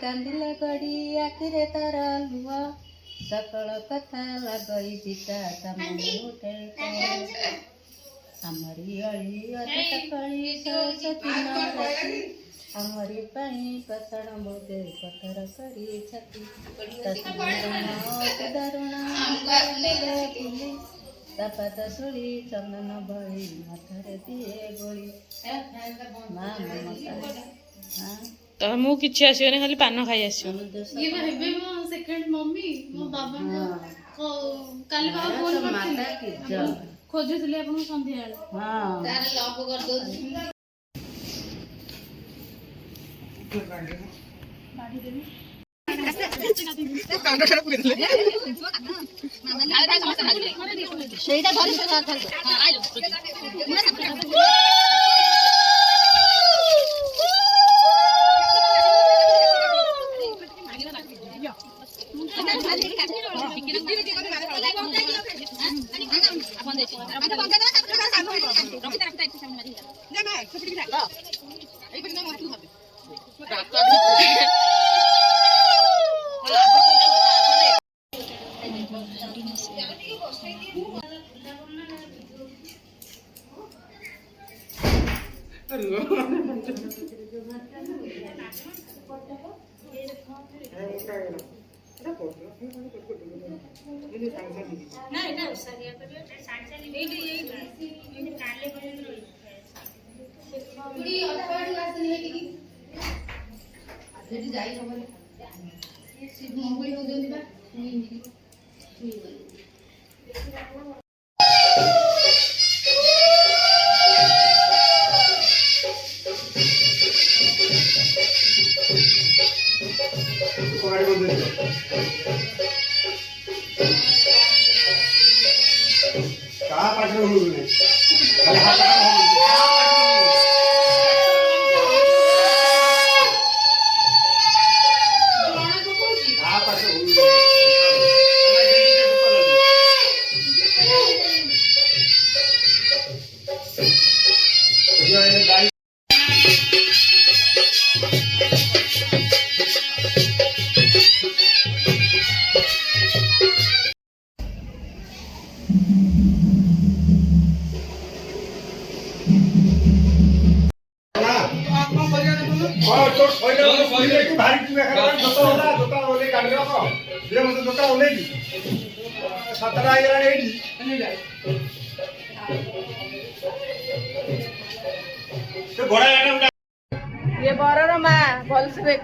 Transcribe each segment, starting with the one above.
कांदिला गड़ी आखिरे तार लुह सकल कथा लगई पिता तमन उठे हमारी अली अतीत कली सरस्वती नवरात्रि हमारी पाई पतण बोधे पत्थर करी छती दारुणा फुली तपत सुली चंदन बड़ी मथर दिए गोली माँ ममता तो मु किछि आसीओनी खाली पान खाई आसीओ ये हेबे मो सेकंड मम्मी मो बाबा को काली बाबा फोन करथिले खोजुथले आपन संध्या बेला हां तार लॉक कर दो बाड़ी देबी कांड छड़ पुरे दिले ସେଇଟା ଧରି ସେଇଟା ଧରି ଆଇलो कहाँ पास में ये बरर माँ भल से देख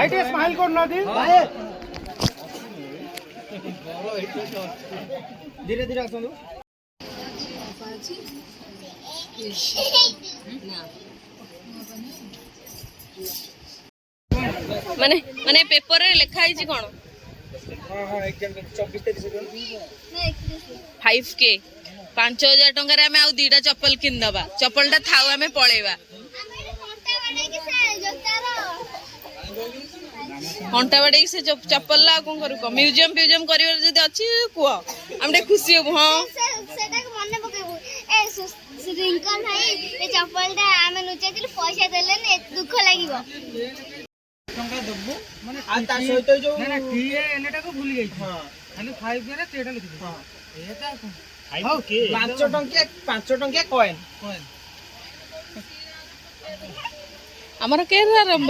भाई टे स्माइल करना दी धीरे धीरे आसନ୍ତୁ माने माने पेपर रे लिखा है कौन हां हां एग्जाम 24 तारिख 5K 5000 टंका रे हमें आउ दीटा चप्पल किन दबा चप्पलटा थाउ हमें पळेबा घंटा बाड़ी से चप्पल ला कौन करू को म्यूजियम फ्यूजियम करिवर जदी अछि को हम टे खुशी हो हां सेटा के मने पकेबू ए रिंकल भाई ए चप्पलटा आमे नुचे दिल पैसा देले ने दुख लागिवो टंका दबो माने आ ता सहित जो ना ना टी एनेटा को भूली गई हां माने 5 रे तेटा लिखि हां एटा हां के 5 टंकिया कॉइन हमर के आरंभ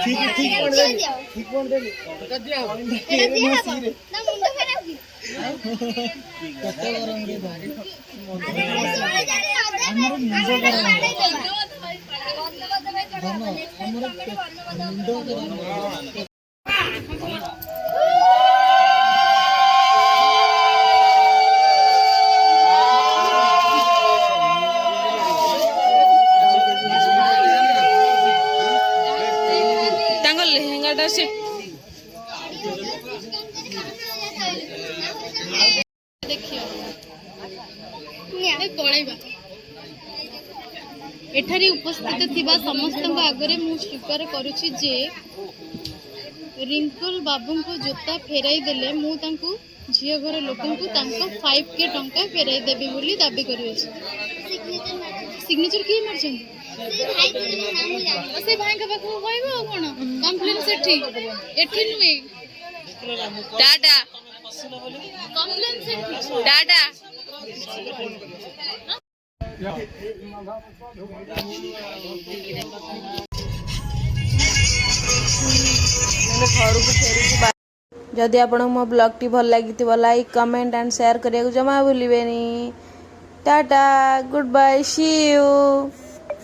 ठीक ठीक कोन दे टका दिया हो एटा दिया हो ना मुंडो फेरा की कते गरम रे भाई हमर निजो गरम लेहेंगाटा से एठारी उपस्थित थिबा समस्त आगरे मु स्वीकार करुछि जे रिंकल बाबू को जोता फेराई देले मु तांको झिया घर लोकन को तांको 5K टंका फेराई देबे बोली दाबी करियो सिग्नेचर की मारछन से भाई के पाखु कहबो कोन कंप्लेन सेठी एठी नुए टाटा कंप्लेन सेठी टाटा जदि आपण मो ब्लॉग टी भल लगी लाइक कमेंट एंड शेयर करिया जमा भूलिबेनी tata good bye see you.